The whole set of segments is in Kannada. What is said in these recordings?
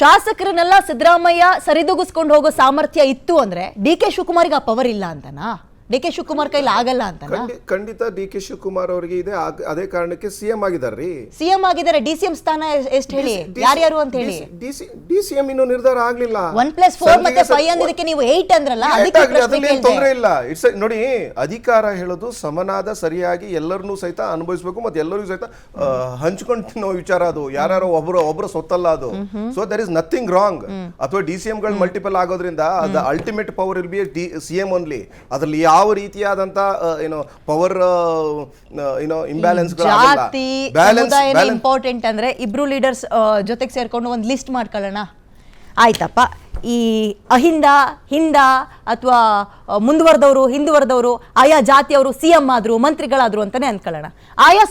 ಶಾಸಕರನ್ನೆಲ್ಲ ಸಿದ್ದರಾಮಯ್ಯ ಸರಿದೂಗಿಸ್ಕೊಂಡು ಹೋಗೋ ಸಾಮರ್ಥ್ಯ ಇತ್ತು ಅಂದ್ರೆ ಡಿ ಕೆ ಶಿವಕುಮಾರ್ಗೆ ಆ ಪವರ್ ಇಲ್ಲ ಅಂತನಾ? ಡಿ ಕೆ ಶಿವಕುಮಾರ್ ಕೈಲಿ ಆಗಲ್ಲ ಅಂತನಾ? ಖಂಡಿತ ಡಿ ಕೆ ಶಿವಕುಮಾರ್ ಅವರಿಗೆ ಇದೆ. ಅದೇ ಕಾರಣಕ್ಕೆ ಸಿಎಂ ಆಗಿದಾರ್ರಿ. ಸಿಎಂ ಆಗಿದ್ದಾರೆ. ಡಿಸಿಎಂ ಸ್ಥಾನ ಎಷ್ಟು ಹೇಳಿ, ಯಾರ್ಯಾರು ಅಂತ ಹೇಳಿ? ಡಿಸಿಎಂ ಇನ್ನೂ ನಿರ್ಧಾರ ಆಗ್ಲಿಲ್ಲ. 1+4 ಮತ್ತೆ 5 ಅಂದಿದ್ದಕ್ಕೆ ನೀವು 8 ಅಂದ್ರಲ್ಲ, ಅದಕ್ಕೆ ತೊಂದರೆ ಇಲ್ಲ. ಇಟ್ಸ್ ನೋಡಿ, ಅಧಿಕಾರ ಹೇಳೋದು ಸಮನಾದ ಸರಿಯಾಗಿ ಎಲ್ಲರನ್ನೂ ಸಹಿತ ಅನುಭವಿಸಬೇಕು ಮತ್ತೆ ಎಲ್ಲರಿಗೂ ಸಹಿತ ಹಂಚ್ಕೊಂಡು ತಿನ್ನೋ ವಿಚಾರ. ಅದು ಯಾರು ಒಬ್ಬರ ಸೊತ್ತಲ್ಲ ಅದು. So there is nothing wrong. ಅಥವಾ ಡಿಸಿಎಂ ಗಳು ಮಲ್ಟಿಪಲ್ ಆಗೋದ್ರಿಂದ ಅದು ultimate power will be CM only. ಅದರಲ್ಲಿ ಯಾವ ರೀತಿಯಾದಂತ ಪವರ್ ಇಂಬ್ಯಾಲೆನ್ಸ್ ಇಂಪಾರ್ಟೆಂಟ್ ಅಂದ್ರೆ ಇಬ್ರು ಲೀಡರ್ಸ್ ಜೊತೆಗೆ ಸೇರ್ಕೊಂಡು ಒಂದು ಲಿಸ್ಟ್ ಮಾಡ್ಕೊಳ್ಳೋಣ. ಆಯ್ತಪ್ಪ, ಈ ಹಿಂದ ಅಥವಾ ಮುಂದುವರೆದವರು ಹಿಂದುವರೆದವರು ಆಯಾ ಜಾತಿಯವರು ಸಿಎಂ ಆದ್ರು ಮಂತ್ರಿಗಳಾದ್ರು ಅಂತಾನೆ ಅಂದ್ಕೊಳ್ಳೋಣ. ಆಯಾ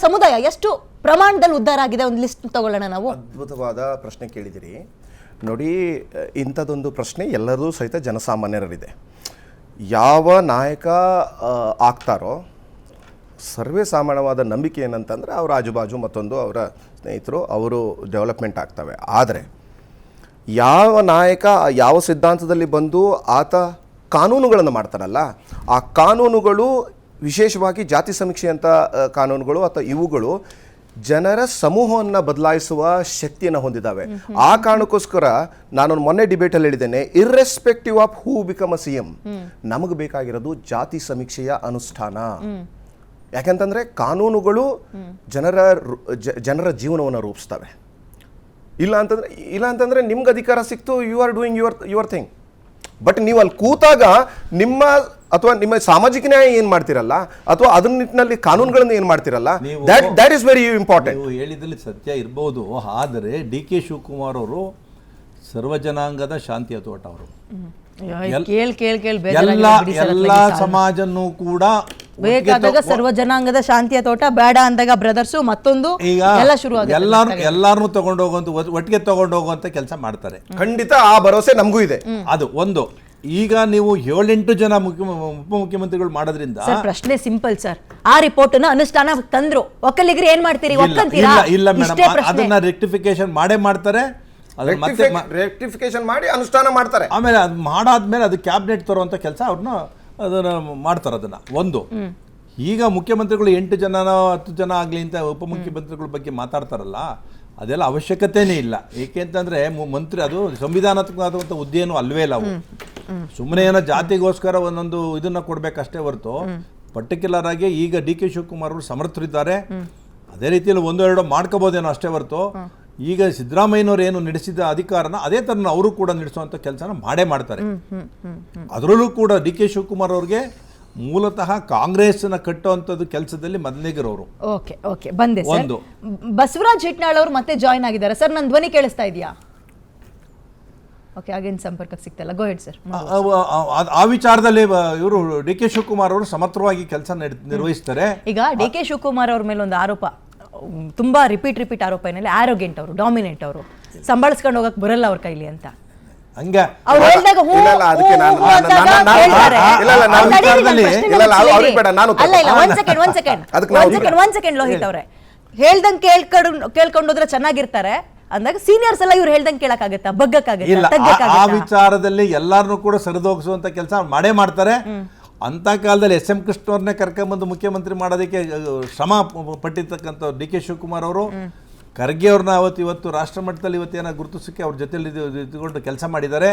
ಸಮುದಾಯ ಎಷ್ಟು ಪ್ರಮಾಣದಲ್ಲಿ ಉದ್ಧಾರ ಆಗಿದೆ ಒಂದು ಲಿಸ್ಟ್ ತಗೊಳ್ಳೋಣ ನಾವು. ಅದ್ಭುತವಾದ ಪ್ರಶ್ನೆ ಕೇಳಿದಿರಿ ನೋಡಿ. ಇಂಥದ್ದೊಂದು ಪ್ರಶ್ನೆ ಎಲ್ಲರೂ ಸಹಿತ ಜನಸಾಮಾನ್ಯರಲ್ಲಿದೆ. ಯಾವ ನಾಯಕ ಆಗ್ತಾರೋ ಸರ್ವೇ ಸಾಮಾನ್ಯವಾದ ನಂಬಿಕೆ ಏನಂತಂದರೆ ಅವರ ಆಜುಬಾಜು ಮತ್ತೊಂದು ಅವರ ಸ್ನೇಹಿತರು ಅವರು ಡೆವಲಪ್ಮೆಂಟ್ ಆಗ್ತವೆ. ಆದರೆ ಯಾವ ನಾಯಕ ಯಾವ ಸಿದ್ಧಾಂತದಲ್ಲಿ ಬಂದು ಆತ ಕಾನೂನುಗಳನ್ನು ಮಾಡ್ತಾರಲ್ಲ, ಆ ಕಾನೂನುಗಳು ವಿಶೇಷವಾಗಿ ಜಾತಿ ಸಮೀಕ್ಷೆ ಅಂತ ಕಾನೂನುಗಳು ಅಥವಾ ಇವುಗಳು ಜನರ ಸಮೂಹವನ್ನು ಬದಲಾಯಿಸುವ ಶಕ್ತಿಯನ್ನು ಹೊಂದಿದ್ದಾವೆ. ಆ ಕಾರಣಕ್ಕೋಸ್ಕರ ನಾನು ಮೊನ್ನೆ ಡಿಬೇಟಲ್ಲಿ ಹೇಳಿದ್ದೇನೆ, irrespective of who become a CM, ನಮಗೆ ಬೇಕಾಗಿರೋದು ಜಾತಿ ಸಮೀಕ್ಷೆಯ ಅನುಷ್ಠಾನ. ಯಾಕೆಂತಂದ್ರೆ ಕಾನೂನುಗಳು ಜನರ ಜೀವನವನ್ನು ರೂಪಿಸ್ತವೆ. ಇಲ್ಲ ಅಂತಂದ್ರೆ ನಿಮ್ಗೆ ಅಧಿಕಾರ ಸಿಕ್ತು, you are doing your thing. But ನೀವು ಅಲ್ಲಿ ಕೂತಾಗ ನಿಮ್ಮ ಸಾಮಾಜಿಕ ನ್ಯಾಯ ಏನ್ ಮಾಡ್ತಿರಲ್ಲ, ಅಥವಾ ಅದ್ರ ನಿಟ್ಟಿನಲ್ಲಿ ಕಾನೂನುಗಳನ್ನು ಏನ್ ಮಾಡ್ತಿರಲ್ಲ, ದಟ್ ಇಸ್ ವೆರಿ ಇಂಪಾರ್ಟೆಂಟ್. ನೀವು ಹೇಳಿದಲ್ಲಿ ಸತ್ಯ ಇರಬಹುದು. ಆದರೆ ಡಿ ಕೆ ಶಿವಕುಮಾರ್ ಅವರು ಸರ್ವಜನಾಂಗದ ಶಾಂತಿಯ ತೋಟ. ಅವರು ಎಲ್ಲ ಸಮಾಜನ್ನು ಕೂಡ ಬೇಕಾದಾಗ ಸರ್ವಜನಾಂಗದ ಶಾಂತಿಯ ತೋಟ, ಬೇಡ ಅಂದಾಗ ಬ್ರದರ್ಸು ಮತ್ತೊಂದು ಎಲ್ಲ ಶುರು ಎಲ್ಲಾರನ್ನು ತಗೊಂಡೋಗುವಂತ ಒಟ್ಟಿಗೆ ತಗೊಂಡೋಗುವಂತ ಕೆಲಸ ಮಾಡ್ತಾರೆ. ಖಂಡಿತ ಆ ಭರವಸೆ ನಮಗೂ ಇದೆ. ಅದು ಒಂದು. ಈಗ ನೀವು 7-8 ಜನ ಉಪಮುಖ್ಯಮಂತ್ರಿಗಳು ಮಾಡೋದ್ರಿಂದ ಪ್ರಶ್ನೆ ಸಿಂಪಲ್ ಸರ್. ಆ ರಿಪೋರ್ಟ್ ಅನುಷ್ಠಾನ ತಂದ್ರು, ಒಕ್ಕಲಿಗರು ಏನ್ ಮಾಡ್ತೀರಿ? ಇಲ್ಲ ಮೇಡಮ್, ಅದನ್ನ ರೆಕ್ಟಿಫಿಕೇಶನ್ ಮಾಡೇ ಮಾಡ್ತಾರೆ. ರೆಕ್ಟಿಫಿಕೇಶನ್ ಮಾಡಿ ಅನುಷ್ಠಾನ ಮಾಡ್ತಾರೆ. ಆಮೇಲೆ ಅದು ಮಾಡಾದ್ಮೇಲೆ ಅದು ಕ್ಯಾಬಿನೆಟ್ ತರುವಂತ ಕೆಲಸ ಅದನ್ನ ಮಾಡ್ತಾರೆ. ಅದನ್ನ ಒಂದು. ಈಗ ಮುಖ್ಯಮಂತ್ರಿಗಳು 8 ಜನನೋ 10 ಜನ ಆಗ್ಲಿ ಅಂತ ಉಪಮುಖ್ಯಮಂತ್ರಿಗಳ ಬಗ್ಗೆ ಮಾತಾಡ್ತಾರಲ್ಲ, ಅದೆಲ್ಲ ಅವಶ್ಯಕತೆನೇ ಇಲ್ಲ. ಏಕೆಂತಂದ್ರೆ ಮಂತ್ರಿ ಅದು ಸಂವಿಧಾನಾತ್ಮಕವಾದಂಥ ಹುದ್ದೆಯನ್ನು ಅಲ್ವೇ ಇಲ್ಲ. ಅವು ಸುಮ್ಮನೆ ಏನೋ ಜಾತಿಗೋಸ್ಕರ ಒಂದೊಂದು ಇದನ್ನ ಕೊಡ್ಬೇಕಷ್ಟೇ ಹೊರತು ಪರ್ಟಿಕ್ಯುಲರ್ ಆಗಿ ಈಗ ಡಿ ಕೆ ಶಿವಕುಮಾರ್ ಅವರು ಸಮರ್ಥರಿದ್ದಾರೆ. ಅದೇ ರೀತಿಯಲ್ಲಿ 1-2 ಮಾಡ್ಕೋಬೋದೇನೋ ಅಷ್ಟೇ ಹೊರತು ಈಗ ಸಿದ್ದರಾಮಯ್ಯನವರು ಏನು ನಡೆಸಿದ ಅಧಿಕಾರನ ಅದೇ ತರ ಅವರು ಕೂಡ ನಡೆಸುವಂತ ಕೆಲಸನ ಮಾಡೇ ಮಾಡ್ತಾರೆ. ಅದರಲ್ಲೂ ಕೂಡ ಡಿ ಕೆ ಶಿವಕುಮಾರ್ ಅವ್ರಿಗೆ ಮೂಲತಃ ಕಾಂಗ್ರೆಸ್ನ ಕಟ್ಟುವಂಥದ್ದು ಕೆಲಸದಲ್ಲಿ ಮೊದಲಿಗರವರು. ಓಕೆ ಬಂದೆ ಸರ್. ಬಸವರಾಜ್ ಹಿಟ್ನಾಳ್ ಅವರು ಮತ್ತೆ ಜಾಯಿನ್ ಆಗಿದ್ದಾರೆ ಸರ್. ನನ್ನ ಧ್ವನಿ ಕೇಳಿಸ್ತಾ ಇದೆಯಾ? ಓಕೆ, ಆಗೇನು ಸಂಪರ್ಕಕ್ಕೆ ಸಿಗ್ತಲ್ಲ. ಗೋ ಹೆಡ್ ಸರ್. ಆ ವಿಚಾರದಲ್ಲಿ ಇವರು ಡಿ ಕೆ ಶಿವಕುಮಾರ್ ಅವರು ಸಮರ್ಥವಾಗಿ ಕೆಲಸ ನಿರ್ವಹಿಸ್ತಾರೆ. ಈಗ ಡಿ ಕೆ ಶಿವಕುಮಾರ್ ಅವ್ರ ಮೇಲೆ ಒಂದು ಆರೋಪ, ತುಂಬಾ ರಿಪೀಟ್ ಆರೋಪ ಏನಿಲ್ಲ, ಆರೋಗ್ಯಂಟ್ ಅವರು, ಡಾಮಿನೆಂಟ್ ಅವರು, ಸಂಭಾಳಿಸ್ಕೊಂಡು ಹೋಗಕ್ ಬರಲ್ಲ ಅವ್ರ ಕೈಲಿ ಅಂತ. ಹಂಗೆ ಲೋಹಿತ್ ಅವ್ರೆ ಹೇಳ್ದಂಗ್ ಕೇಳ್ಕೊಂಡೋದ್ರೆ ಚೆನ್ನಾಗಿರ್ತಾರೆ ಅಂದಾಗ ಸೀನಿಯರ್ಸ್ ಎಲ್ಲ ಇವ್ರು ಹೇಳ್ದಂಗೆ ಕೇಳಕ್ಕಾಗತ್ತಾ? ಬಗ್ಗಕ್ಕಾಗತ್ತಾ? ಆ ವಿಚಾರದಲ್ಲಿ ಎಲ್ಲಾರನ್ನೂ ಕೂಡ ಸರಿದೋಗಿಸುವಂತ ಕೆಲಸ ಮಾಡೇ ಮಾಡ್ತಾರೆ. ಅಂತ ಕಾಲದಲ್ಲಿ SM ಕೃಷ್ಣ ಅವ್ರನ್ನೇ ಕರ್ಕೊಂಡ್ಬಂದು ಮುಖ್ಯಮಂತ್ರಿ ಮಾಡೋದಕ್ಕೆ ಶ್ರಮ ಪಟ್ಟಿರ್ತಕ್ಕಂಥ ಡಿ ಕೆ ಶಿವಕುಮಾರ್ ಅವರು ಖರ್ಗೆ ಅವ್ರನ್ನ ಇವತ್ತು ರಾಷ್ಟ್ರ ಮಟ್ಟದಲ್ಲಿ ಇವತ್ತೇನ ಗುರುತಿಸಕ್ಕೆ ಅವ್ರ ಜೊತೆಲಿ ಇದ್ಕೊಂಡು ಕೆಲಸ ಮಾಡಿದ್ದಾರೆ.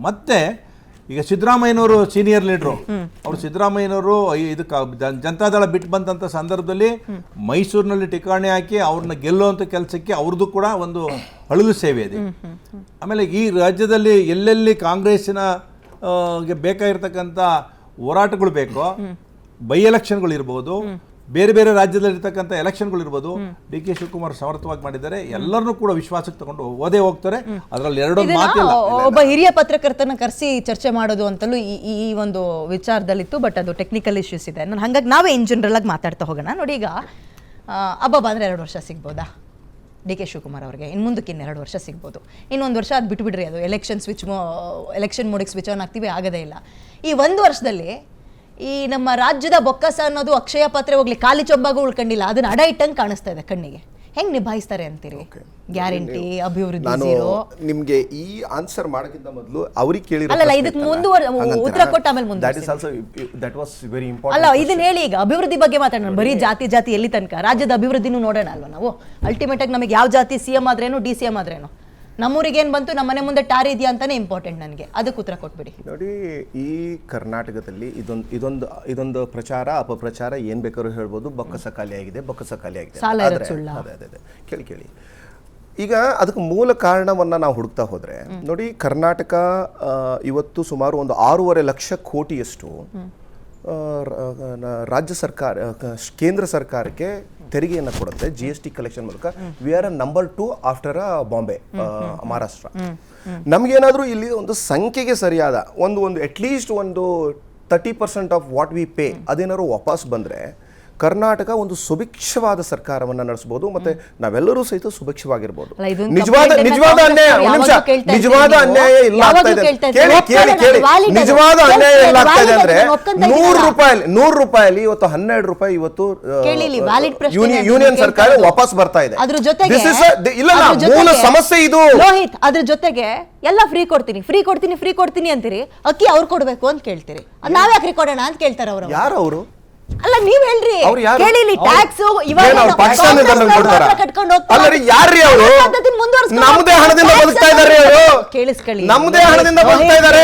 ಮತ್ತೆ ಈಗ ಸಿದ್ದರಾಮಯ್ಯನವರು ಸೀನಿಯರ್ ಲೀಡ್ರು. ಅವರು ಸಿದ್ದರಾಮಯ್ಯನವರು ಇದಕ್ಕೆ ಜನತಾದಳ ಬಿಟ್ಟು ಬಂದಂಥ ಸಂದರ್ಭದಲ್ಲಿ ಮೈಸೂರಿನಲ್ಲಿ ಠಿಕಾಣಿ ಹಾಕಿ ಅವ್ರನ್ನ ಗೆಲ್ಲುವಂಥ ಕೆಲಸಕ್ಕೆ ಅವ್ರದ್ದು ಕೂಡ ಒಂದು ಅಳುಲು ಸೇವೆ ಇದೆ. ಆಮೇಲೆ ಈ ರಾಜ್ಯದಲ್ಲಿ ಎಲ್ಲೆಲ್ಲಿ ಕಾಂಗ್ರೆಸ್ಸಿನ ಬೇಕಾಗಿರ್ತಕ್ಕಂಥ ಹೋರಾಟಗಳು ಬೇಕೋ, ಬೈ ಎಲೆಕ್ಷನ್ಗಳು ಇರ್ಬೋದು, ಬೇರೆ ಬೇರೆ ರಾಜ್ಯದಲ್ಲಿ ಇರ್ತಕ್ಕಂಥ ಎಲೆಕ್ಷನ್ಗಳು ಇರ್ಬೋದು, ಡಿ ಕೆ ಶಿವಕುಮಾರ್ ಸಮರ್ಥವಾಗಿ ಮಾಡಿದ್ದಾರೆ. ಎಲ್ಲರನ್ನೂ ಕೂಡ ವಿಶ್ವಾಸಕ್ಕೆ ತಗೊಂಡು ಓದೇ ಹೋಗ್ತಾರೆ. ಅದರಲ್ಲಿ ಎರಡೊಂದು ಮಾತಿಲ್ಲ. ಒಬ್ಬ ಹಿರಿಯ ಪತ್ರಕರ್ತನ ಕರೆಸಿ ಚರ್ಚೆ ಮಾಡೋದು ಅಂತಲೂ ಈ ಒಂದು ವಿಚಾರದಲ್ಲಿತ್ತು. ಬಟ್ ಅದು ಟೆಕ್ನಿಕಲ್ ಇಶ್ಯೂಸ್ ಇದೆ. ನಾನು ಹಾಗಾಗಿ ನಾವೇ ಇನ್ ಜನರಲ್ ಆಗಿ ಮಾತಾಡ್ತಾ ಹೋಗೋಣ. ನೋಡಿ, ಈಗ ಹಬ್ಬ ಬಂದರೆ 2 ವರ್ಷ ಸಿಗ್ಬೋದಾ ಡಿ ಕೆ ಶಿವಕುಮಾರ್ ಅವ್ರಿಗೆ? ಇನ್ನು ಮುಂದಕ್ಕೆ 2 ವರ್ಷ ಸಿಗ್ಬೋದು. ಇನ್ನೊಂದು ವರ್ಷ ಅದು ಬಿಟ್ಬಿಡ್ರಿ, ಅದು ಎಲೆಕ್ಷನ್ ಮೋಡಿಗೆ ಸ್ವಿಚ್ ಆನ್ ಆಗ್ತೀವಿ, ಆಗೋದೇ ಇಲ್ಲ. ಈ 1 ವರ್ಷದಲ್ಲಿ ಈ ನಮ್ಮ ರಾಜ್ಯದ ಬೊಕ್ಕಸ ಅನ್ನೋದು ಅಕ್ಷಯ ಪಾತ್ರೆ ಹೋಗ್ಲಿ ಖಾಲಿ ಚೊಂಬಾಗೂ ಉಳ್ಕೊಂಡಿಲ್ಲ, ಅದನ್ನ ಅಡ ಇಟ್ಟಂಗೆ ಕಾಣಿಸ್ತಾ ಇದೆ ಕಣ್ಣಿಗೆ. ಹೆಂಗ್ ನಿಭಾಯಿಸ್ತಾರೆ ಅಂತೀರಿ? ಗ್ಯಾರಂಟಿ, ಅಭಿವೃದ್ಧಿ, ನಾನು zero. ನಿಮ್ಗೆ ಈ ಆನ್ಸರ್ ಮಾಡೋಕ್ಕಿಂತ ಮೊದಲು ಅವ್ರಿಗೆ ಕೇಳಿರೋ ಅಲ್ಲಲ್ಲ, ಇದಕ್ಕೆ ಉತ್ತರ ಕೊಟ್ಟು ಆಮೇಲೆ ದಟ್ ವಾಸ್ ವೆರಿ ಅಲ್ಲ, ಇಂಪಾರ್ಟೆಂಟ್. ಇದನ್ನ ಹೇಳಿ. ಈಗ ಅಭಿವೃದ್ಧಿ ಬಗ್ಗೆ ಮಾತಾಡೋಣ. ಬರೀ ಜಾತಿ ಎಲ್ಲಿ ತನಕ? ರಾಜ್ಯದ ಅಭಿವೃದ್ಧಿನೂ ನೋಡೋಣ ಅಲ್ವಾ ನಾವು? ಅಲ್ಟಿಮೇಟ್ ಆಗಿ ನಮಗೆ ಯಾವ ಜಾತಿ ಸಿಎಂ ಆದ್ರೇನು ಡಿ ಸಿ ಎಂ ಆದ್ರೇನು, ನಮ್ಮೂರಿಗೆ ಏನ್ ಬಂತು, ನಮ್ಮ ಮನೆ ಮುಂದೆ ಟಾರ್ ಇದೆಯಾ ಅಂತಾನೆ ಇಂಪಾರ್ಟೆಂಟ್ ನನಗೆ. ಅದಕ್ಕೆ ಉತ್ತರ ಕೊಟ್ಬಿಡಿ. ನೋಡಿ, ಈ ಕರ್ನಾಟಕದಲ್ಲಿ ಇದೊಂದು ಪ್ರಚಾರ ಅಪಪ್ರಚಾರ ಏನ್ ಬೇಕಾದ್ರೂ ಹೇಳ್ಬೋದು. ಬೊಕ್ಕಸ ಖಾಲಿ ಆಗಿದೆ. ಸಾಲ ಇರೋದು ಆದ್ರೆ ಸುಳ್ಳ? ಅದೇ ಕೇಳಿ. ಈಗ ಅದಕ್ಕೆ ಮೂಲ ಕಾರಣವನ್ನ ನಾವು ಹುಡುಕ್ತಾ ಹೋದ್ರೆ ನೋಡಿ, ಕರ್ನಾಟಕ ಇವತ್ತು ಸುಮಾರು ಒಂದು 6.5 ಲಕ್ಷ ಕೋಟಿಯಷ್ಟು ರಾಜ್ಯ ಸರ್ಕಾರ ಕೇಂದ್ರ ಸರ್ಕಾರಕ್ಕೆ ತೆರಿಗೆಯನ್ನು ಕೊಡುತ್ತೆ GST ಕಲೆಕ್ಷನ್ ಮೂಲಕ. We are number 2 after Bombay, Maharashtra. ನಮ್ಗೇನಾದ್ರೂ ಇಲ್ಲಿ ಒಂದು ಸಂಖ್ಯೆಗೆ ಸರಿಯಾದ ಒಂದು ಅಟ್ಲೀಸ್ಟ್ ಒಂದು 30% ಆಫ್ ವಾಟ್ ವಿ ಪೇ ಅದೇನಾದ್ರು ವಾಪಸ್ ಬಂದ್ರೆ ಕರ್ನಾಟಕ ಒಂದು ಸುಭಿಕ್ಷವಾದ ಸರ್ಕಾರವನ್ನ ನಡೆಸಬಹುದು, ಮತ್ತೆ ನಾವೆಲ್ಲರೂ ಸಹಿತ ಸುಭಿಕ್ಷವಾಗಿರ್ಬೋದು. ನಿಜವಾದ ಅನ್ಯಾಯ ಇಲ್ಲ ಆಗ್ತಾ ಇದೆ. ಕೇಳಿ, ನಿಜವಾದ ಅನ್ಯಾಯ ಇಲ್ಲ ಆಗ್ತಾ ಇದೆ ಅಂದ್ರೆ 100 ರೂಪಾಯಿ ಇವತ್ತು 12 ರೂಪಾಯಿ ಇವತ್ತು ಯೂನಿಯನ್ ಸರ್ಕಾರ ವಾಪಸ್ ಬರ್ತಾ ಇದೆ. ಇಲ್ಲ, ಮೂಲ ಸಮಸ್ಯೆ ಇದು. ಲೋಹಿತ್, ಅದ್ರ ಜೊತೆಗೆ ಎಲ್ಲ ಫ್ರೀ ಕೊಡ್ತೀನಿ ಅಂತೀರಿ. ಅಕ್ಕಿ ಅವ್ರು ಕೊಡ್ಬೇಕು ಅಂತ ಕೇಳ್ತೀರಿ. ನಾವ್ ಯಾಕ್ರಿ ಕೊಡೋಣ ಅಂತ ಕೇಳ್ತಾರ ಅವರು. ಯಾರು ಅವರು? ಅಲ್ಲ, ನೀವ್ ಹೇಳ್ರಿ. ಕೇಳಿಲಿ, ಟ್ಯಾಕ್ಸ್ ನಮ್ಮದೇ ಹಣದಿಂದ ಬದುಕ್ತಾ ಇದ್ದಾರೆ ಅವರು. ಕೇಳಿಸ್ಕೊಳ್ಳಿ, ನಮ್ಮದೇ ಹಣದಿಂದ ಬದುಕ್ತಾ ಇದ್ದಾರೆ.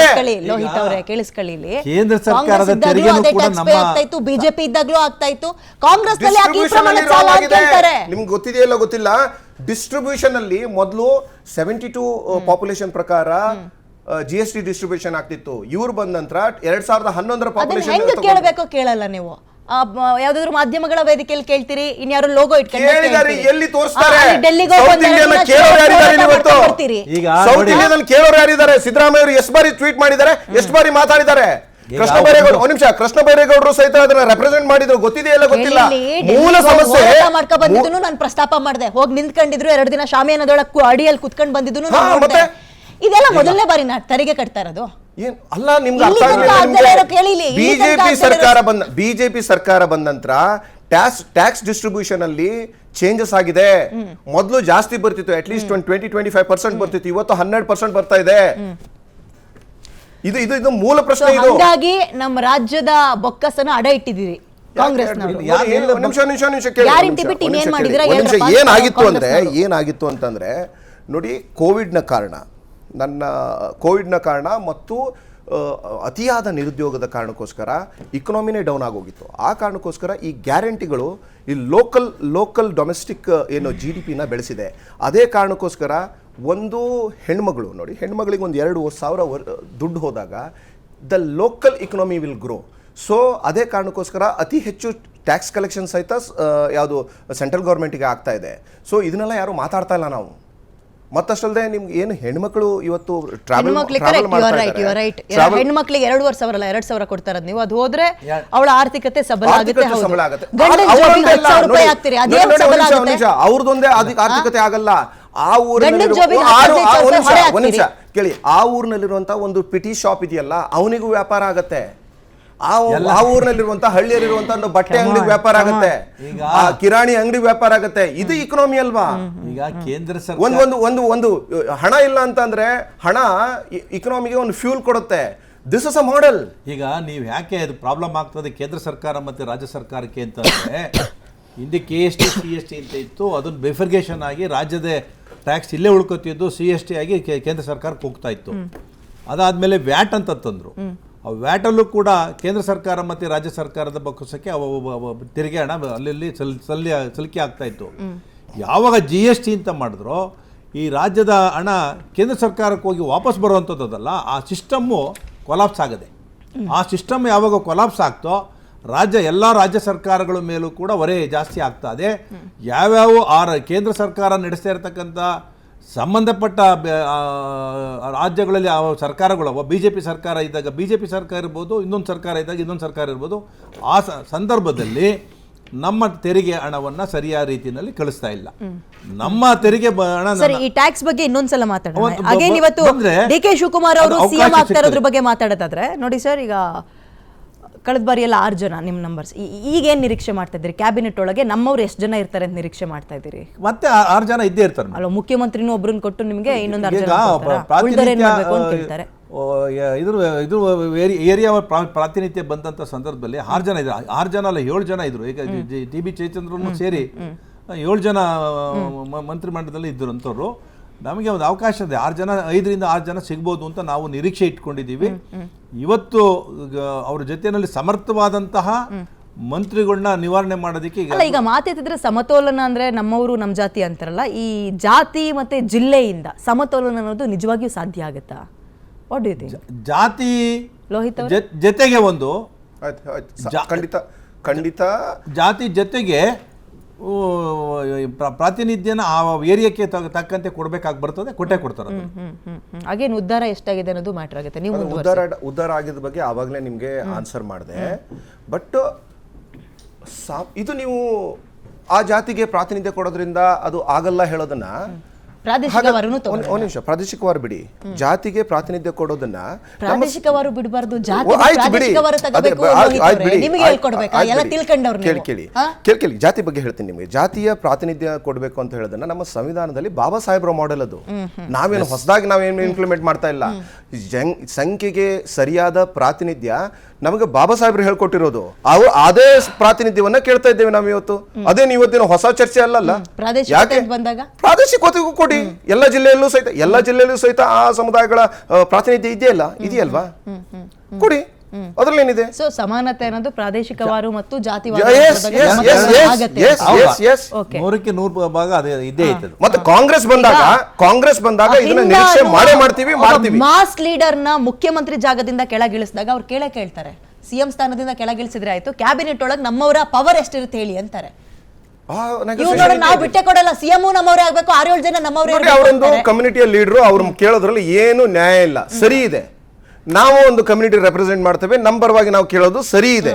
ಲೋಹಿತ್ ಅವರೇ, ಕೇಳಿಸ್ಕೊಳ್ಳಿ. ಕೇಂದ್ರ ಸರ್ಕಾರದ ತೆರಿಗೆನೂ ಕೂಡ ನಮ್ಮ ಬಿಜೆಪಿ ಇದ್ದಾಗ್ಲೂ ಆಗ್ತಾ ಇತ್ತು. ಕಾಂಗ್ರೆಸ್ ನಲ್ಲಿ ಯಾಕೆ ಈ ಪ್ರಮಾಣದ ಸಾಲ ಅಂತ ಹೇಳ್ತಾರೆ? ನಿಮ್ಗೆ ಗೊತ್ತಿದೆಯಲ್ಲ ಗೊತ್ತಿಲ್ಲ, ಡಿಸ್ಟ್ರಿಬ್ಯೂಷನ್ ಅಲ್ಲಿ ಮೊದಲು 72 ಪಾಪ್ಯುಲೇಷನ್ ಪ್ರಕಾರ GST ಡಿಸ್ಟ್ರಿಬ್ಯೂಷನ್ ಆಗ್ತಿತ್ತು. ಇವ್ರು ಬಂದ ನಂತರ 2011 ಪಾಪ್ಯುಲೇಷನ್ ಹೆಂಗ್ ಕೇಳಬೇಕು ಕೇಳಲ್ಲ ನೀವು. ಯಾವ್ದಾದ್ರು ಮಾಧ್ಯಮಗಳ ವೇದಿಕೆಯಲ್ಲಿ ಕೇಳ್ತೀರಿ, ಇನ್ಯಾರು ಲೋಗೋ ಇಟ್ಕೊಂಡು ಎಲ್ಲಿ ತೋರಿಸ್ತಾರೆ? ಡೆಲ್ಲಿಗೆ ಕೇಳೋರು ಯಾರಿದ್ದಾರೆ? ಸಿದ್ದರಾಮಯ್ಯ ಅವರು ಎಷ್ಟು ಬಾರಿ ಟ್ವೀಟ್ ಮಾಡಿದ್ದಾರೆ, ಎಷ್ಟು ಬಾರಿ ಮಾತಾಡಿದ್ದಾರೆ. ಕೃಷ್ಣ ಬೈರೇಗೌಡರು ಸಹಿತ ಅದನ್ನ ರೆಪ್ರೆಸೆಂಟ್ ಮಾಡಿದ್ರು. ಗೊತ್ತಿದೆಯಲ್ಲ ಗೊತ್ತಿಲ್ಲ. ಮೂಲ ಸಮಸ್ಯೆ ಮಾಡ್ಕೊ ಬಂದಿದ್ದು ನಾನು ಪ್ರಸ್ತಾಪ ಮಾಡಿದೆ. ಹೋಗಿ ನಿಂತ್ಕೊಂಡಿದ್ರು 2 ದಿನ ಶಾಮಿಯಾನದೊಳಗೆ ಅಡಿಯಲ್ಲಿ ಕುತ್ಕೊಂಡು ಬಂದಿದ್ದು ಮತ್ತೆ. ಇದೆಲ್ಲ ಮೊದಲನೇ ಬಾರಿ ತೆರಿಗೆ ಕಟ್ತಾ ಇರೋದು. ಅಲ್ಲ, ನಿಮ್ಗೆ ಬಿಜೆಪಿ ಸರ್ಕಾರ ಬಂದ ನಂತರ ಟ್ಯಾಕ್ಸ್ ಡಿಸ್ಟ್ರಿಬ್ಯೂಷನ್ ಅಲ್ಲಿ ಚೇಂಜಸ್ ಆಗಿದೆ. ಮೊದಲು ಜಾಸ್ತಿ ಬರ್ತಿತ್ತು, ಅಟ್ಲೀಸ್ಟ್ 20-25% ಬರ್ತಿತ್ತು. ಇವತ್ತು 12% ಬರ್ತಾ ಇದೆ. ಇದು ಮೂಲ ಪ್ರಶ್ನೆ. ಇದು ಹಾಗಾಗಿ ನಮ್ಮ ರಾಜ್ಯದ ಬೊಕ್ಕಸನ ಅಡ ಇಟ್ಟಿದ್ದೀರಿ ಕಾಂಗ್ರೆಸ್ನವರು. ಏನಾಗಿತ್ತು ಅಂತಂದ್ರೆ ನೋಡಿ, ಕೋವಿಡ್ನ ಕಾರಣ ಮತ್ತು ಅತಿಯಾದ ನಿರುದ್ಯೋಗದ ಕಾರಣಕ್ಕೋಸ್ಕರ ಇಕನಾಮಿನೇ ಡೌನ್ ಆಗೋಗಿತ್ತು. ಆ ಕಾರಣಕ್ಕೋಸ್ಕರ ಈ ಗ್ಯಾರಂಟಿಗಳು ಈ ಲೋಕಲ್ ಡೊಮೆಸ್ಟಿಕ್ ಏನು GDP ಬೆಳೆಸಿದೆ. ಅದೇ ಕಾರಣಕ್ಕೋಸ್ಕರ ಒಂದು ಹೆಣ್ಮಗಳು ನೋಡಿ, ಹೆಣ್ಮಗಳಿಗೆ ಒಂದು 2,000 ದುಡ್ಡು ಹೋದಾಗ the local ಇಕನಾಮಿ will grow. So ಅದೇ ಕಾರಣಕ್ಕೋಸ್ಕರ ಅತಿ ಹೆಚ್ಚು ಟ್ಯಾಕ್ಸ್ ಕಲೆಕ್ಷನ್ ಸಹಿತ ಯಾವುದು ಸೆಂಟ್ರಲ್ ಗೌರ್ಮೆಂಟಿಗೆ ಆಗ್ತಾ ಇದೆ. ಸೊ ಇದನ್ನೆಲ್ಲ ಯಾರು ಮಾತಾಡ್ತಾ ಇಲ್ಲ ನಾವು. ಮತ್ತಷ್ಟಲ್ಲದೆ ನಿಮ್ಗೆ ಏನು ಹೆಣ್ಮಕ್ಳು ಇವತ್ತು ಹೆಣ್ಮಕ್ಳಿಗೆ 2,000 ಕೊಡ್ತಾರ ನೀವು. ಅದು ಹೋದ್ರೆ ಅವಳ ಆರ್ಥಿಕತೆ ಸಬಲ ಆಗುತ್ತೆ. ಅವ್ರದೊಂದೇ ಆರ್ಥಿಕತೆ ಆಗಲ್ಲ. ಆ ಕೇಳಿ, ಆ ಊರಿನಲ್ಲಿರುವಂತ ಒಂದು ಪಿಟಿ ಶಾಪ್ ಇದೆಯಲ್ಲ, ಅವನಿಗೂ ವ್ಯಾಪಾರ ಆಗತ್ತೆ. ಆ ಊರಿನಲ್ಲಿರುವಂತ ಹಳ್ಳಿಯಲ್ಲಿರುವಂತ ಒಂದು ಬಟ್ಟೆ ಅಂಗಡಿ ವ್ಯಾಪಾರ ಆಗತ್ತೆ, ಕಿರಾಣಿ ಅಂಗಡಿ ವ್ಯಾಪಾರ ಆಗತ್ತೆ. ಇದು ಇಕನಾಮಿ ಅಲ್ವಾ? ಈಗ ಕೇಂದ್ರ ಒಂದು ಹಣ ಇಲ್ಲ ಅಂತಂದ್ರೆ ಹಣ ಇಕನಾಮಿಗೆ ಒಂದು ಫ್ಯೂಲ್ ಕೊಡುತ್ತೆ. This is a model. ಈಗ ನೀವು ಯಾಕೆ ಅದು ಪ್ರಾಬ್ಲಮ್ ಆಗ್ತದೆ ಕೇಂದ್ರ ಸರ್ಕಾರ ಮತ್ತೆ ರಾಜ್ಯ ಸರ್ಕಾರಕ್ಕೆ ಅಂತಂದ್ರೆ, ಹಿಂದೆ KST CST ಅಂತ ಇತ್ತು. ಅದನ್ನ ಬೆಫರ್ಗೇಷನ್ ಆಗಿ ರಾಜ್ಯದ ಟ್ಯಾಕ್ಸ್ ಇಲ್ಲೇ ಉಳ್ಕೊತಿದ್ದು CST ಆಗಿ ಕೇಂದ್ರ ಸರ್ಕಾರಕ್ಕೆ ಹೋಗ್ತಾ ಇತ್ತು. ಅದಾದ್ಮೇಲೆ ವ್ಯಾಟ್ ಅಂತ ತಂದ್ರು. ಆ ವ್ಯಾಟಲ್ಲೂ ಕೂಡ ಕೇಂದ್ರ ಸರ್ಕಾರ ಮತ್ತು ರಾಜ್ಯ ಸರ್ಕಾರದ ಬೊಕ್ಕಸಕ್ಕೆ ತೆರಿಗೆ ಹಣ ಅಲ್ಲಿ ಸಲಿಕೆ ಆಗ್ತಾ ಇತ್ತು. ಯಾವಾಗ GST ಅಂತ ಮಾಡಿದ್ರು, ಈ ರಾಜ್ಯದ ಹಣ ಕೇಂದ್ರ ಸರ್ಕಾರಕ್ಕೆ ಹೋಗಿ ವಾಪಸ್ ಬರುವಂಥದ್ದಲ್ಲ, ಆ ಸಿಸ್ಟಮ್ಮು ಕೊಲಾಪ್ಸ್ ಆಗದೆ. ಆ ಸಿಸ್ಟಮ್ ಯಾವಾಗ ಕೊಲಾಪ್ಸ್ ಆಗ್ತೋ ಎಲ್ಲ ರಾಜ್ಯ ಸರ್ಕಾರಗಳ ಮೇಲೂ ಕೂಡ ಹೊರೆ ಜಾಸ್ತಿ ಆಗ್ತಾ ಇದೆ. ಯಾವ್ಯಾವ ಕೇಂದ್ರ ಸರ್ಕಾರ ನಡೆಸ್ತಾ ಇರತಕ್ಕಂಥ ಸಂಬಂಧಪಟ್ಟ ರಾಜ್ಯಗಳಲ್ಲಿ ಸರ್ಕಾರಗಳು, BJP ಸರ್ಕಾರ ಇದ್ದಾಗ BJP ಸರ್ಕಾರ ಇರ್ಬೋದು, ಇನ್ನೊಂದು ಸರ್ಕಾರ ಇದ್ದಾಗ ಇನ್ನೊಂದು ಸರ್ಕಾರ ಇರ್ಬೋದು, ಆ ಸಂದರ್ಭದಲ್ಲಿ ನಮ್ಮ ತೆರಿಗೆ ಹಣವನ್ನ ಸರಿಯಾದ ರೀತಿಯಲ್ಲಿ ಕಳಿಸ್ತಾ ಇಲ್ಲ. ನಮ್ಮ ತೆರಿಗೆ ಹಣ ಈ ಟ್ಯಾಕ್ಸ್ ಬಗ್ಗೆ ಇನ್ನೊಂದ್ಸಲ ಮಾತಾಡೋಣ. ಅಗೇನ್ ಇವತ್ತು DK ಶಿವಕುಮಾರ್ ಅವರು CM ಆಗ್ತಾ ಇರೋದ್ರ ಬಗ್ಗೆ ಮಾತಾಡೋದಾದ್ರೆ ನೋಡಿ ಸರ್, ಈಗ ಕಳೆದ ಬಾರಿ ಎಲ್ಲ 6 ಜನ ನಿಮ್ಮ ನಂಬರ್ಸ್. ಈಗೇನು ನಿರೀಕ್ಷೆ ಮಾಡ್ತಾ ಇದ್ದೀರಿ ಕ್ಯಾಬಿನೆಟ್ ಒಳಗೆ ನಮ್ಮವ್ರು ಎಷ್ಟು ಜನ ಇರ್ತಾರೆ ಅಂತ ನಿರೀಕ್ಷೆ ಮಾಡ್ತಾ ಇದ್ದೀರಿ? ಮತ್ತೆ 6 ಜನ ಇದ್ದೇ ಇರ್ತಾರೆ. ಅಲ್ಲ, ಮುಖ್ಯಮಂತ್ರಿನೂ ಒಬ್ರನ್ನ ಕೊಟ್ಟು ನಿಮಗೆ ಇನ್ನೊಂದು 6 ಈಗ ಜನ ಕೊಡ್ತಾರಾ? ಉಳ್ದವ್ರು ಏನ್ ಮಾಡ್ಬೇಕು ಅಂತ ಹೇಳ್ತಾರೆ. ಇದು ಏರಿಯಾ ಪ್ರಾತಿನಿಧ್ಯ ಬಂದಂಥ ಸಂದರ್ಭದಲ್ಲಿ 6 ಜನ ಇದ್ರು, 6 ಜನ ಅಲ್ಲ 7 ಜನ ಇದ್ರು. ಈಗ TB ಜಯಚಂದ್ರನ್ನು ಸೇರಿ 7 ಜನ ಮಂತ್ರಿಮಂಡಲದಲ್ಲಿ ಇದ್ರು ಅಂಥವ್ರು. ನಮಗೆ ಒಂದು ಅವಕಾಶ ಇದೆ, 5 ರಿಂದ 6 ಜನ ಸಿಗ್ಬೋದು ಅಂತ ನಾವು ನಿರೀಕ್ಷೆ ಇಟ್ಕೊಂಡಿದ್ದೀವಿ. ಇವತ್ತು ಅವ್ರ ಜೊತೆಯಲ್ಲಿ ಸಮರ್ಥವಾದಂತಹ ಮಂತ್ರಿಗಳನ್ನ ನಿವಾರಣೆ ಮಾಡೋದಕ್ಕೆ ಈಗ ಮಾತೆತ್ತಿದ್ರೆ ಸಮತೋಲನ ಅಂದ್ರೆ ನಮ್ಮವರು ನಮ್ಮ ಜಾತಿ ಅಂತಾರಲ್ಲ, ಈ ಜಾತಿ ಮತ್ತೆ ಜಿಲ್ಲೆಯಿಂದ ಸಮತೋಲನ ಅನ್ನೋದು ನಿಜವಾಗಿಯೂ ಸಾಧ್ಯ ಆಗುತ್ತಾ? What do you think? ಜಾತಿ ಲೋಹಿತ್ ಜೊತೆಗೆ ಒಂದು ಖಂಡಿತ ಜಾತಿ ಜೊತೆಗೆ ಪ್ರಾತಿನಿಧ್ಯನ ಆ ಏರಿಯಾಕ್ಕೆ ತಕ್ಕಂತೆ ಕೊಡ್ಬೇಕಾಗಿ ಬರ್ತದೆ, ಕೊಟ್ಟೆ ಕೊಡ್ತಾರೆ. ಹಾಗೇನು ಉದ್ಧಾರ ಎಷ್ಟಾಗಿದೆ ಅನ್ನೋದು ಮ್ಯಾಟರ್ ಆಗುತ್ತೆ. ನೀವು ಉದ್ಧಾರ ಆಗಿದ ಬಗ್ಗೆ ಆವಾಗಲೇ ನಿಮಗೆ ಆನ್ಸರ್ ಮಾಡಿದೆ. ಬಟ್ ಇದು ನೀವು ಆ ಜಾತಿಗೆ ಪ್ರಾತಿನಿಧ್ಯ ಕೊಡೋದ್ರಿಂದ ಅದು ಆಗಲ್ಲ ಹೇಳೋದನ್ನ ನಿಮಿಷ, ಪ್ರಾದೇಶಿಕವಾರು ಬಿಡಿ, ಜಾತಿಗೆ ಪ್ರಾತಿನಿಧ್ಯ ಕೊಡೋದನ್ನ ಪ್ರಾದೇಶಿಕವಾರು ಬಿಡಬಾರ್ದು, ಕೇಳಿ ಜಾತಿ ಬಗ್ಗೆ ಹೇಳ್ತೀನಿ ನಿಮಗೆ. ಜಾತಿಯ ಪ್ರಾತಿನಿಧ್ಯ ಕೊಡಬೇಕು ಅಂತ ಹೇಳೋದನ್ನ ನಮ್ಮ ಸಂವಿಧಾನದಲ್ಲಿ ಬಾಬಾ ಸಾಹೇಬ್ರ ಮಾಡೆಲ್ ಅದು. ನಾವೇನು ಹೊಸದಾಗಿ ನಾವೇನು ಇಂಪ್ಲಿಮೆಂಟ್ ಮಾಡ್ತಾ ಇಲ್ಲ. ಸಂಖ್ಯೆಗೆ ಸರಿಯಾದ ಪ್ರಾತಿನಿಧ್ಯ ನಮಗೆ ಬಾಬಾ ಸಾಹೇಬ್ರು ಹೇಳ್ಕೊಟ್ಟಿರೋದು. ಅದೇ ಪ್ರಾತಿನಿಧ್ಯವನ್ನ ಕೇಳ್ತಾ ಇದ್ದೇವೆ ನಾವು ಇವತ್ತು. ಅದೇನು ಇವತ್ತಿನ ಹೊಸ ಚರ್ಚೆ ಅಲ್ಲಲ್ಲ. ಯಾಕೆ ಪ್ರಾದೇಶಿಕತೆಗೂ ಕೊಡಿ, ಎಲ್ಲ ಜಿಲ್ಲೆಯಲ್ಲೂ ಸಹಿತ ಆ ಸಮುದಾಯಗಳ ಪ್ರಾತಿನಿಧ್ಯ ಇದೆಯಲ್ವಾ, ಕೊಡಿ, ಅದ್ರಲ್ಲೇನಿದೆ. ಸೊ ಸಮಾನತೆ ಅನ್ನೋದು ಪ್ರಾದೇಶಿಕವಾರು ಮತ್ತು ಜಾತಿವಾರು ನೂರಕ್ಕೆ 100 ಭಾಗ ಅದೇ ಇದ್ದೇ ಇತ್ತು. ಮತ್ತೆ ಕಾಂಗ್ರೆಸ್ ಬಂದಾಗ ಇದನ್ನ ನಿರೀಕ್ಷೆ ಮಾಡ್ತೀವಿ. ಮಾಸ್ ಲೀಡರ್ ನ ಮುಖ್ಯಮಂತ್ರಿ ಜಾಗದಿಂದ ಕೆಳಗಿಳಿಸಿದಾಗ ಅವ್ರು ಕೇಳ್ತಾರೆ, ಸಿಎಂ ಸ್ಥಾನದಿಂದ ಕೆಳಗಿಳಿಸಿದ್ರೆ ಆಯ್ತು, ಕ್ಯಾಬಿನೆಟ್ ಒಳಗೆ ನಮ್ಮವರ ಪವರ್ ಎಷ್ಟಿರುತ್ತೆ ಹೇಳಿ ಅಂತಾರೆ. ನಾವು ಬಿಟ್ಟೆ ಕೊಡಲ್ಲ, ಸಿಎಂ ನಮ್ಮವರೇ ಆಗ್ಬೇಕು, 6-7 ಜನ ನಮ್ಮವರೇ. ಅವರೊಂದು ಕಮ್ಯುನಿಟಿಯ ಲೀಡರ್, ಅವ್ರ ಕೇಳೋದ್ರಲ್ಲಿ ಏನು ನ್ಯಾಯ ಇಲ್ಲ, ಸರಿ ಇದೆ. ನಾವು ಒಂದು ಕಮ್ಯುನಿಟಿ ರೆಪ್ರೆಸೆಂಟ್ ಮಾಡ್ತೇವೆ, ನಮ್ಮ ಪರವಾಗಿ ನಾವು ಕೇಳೋದು ಸರಿ ಇದೆ.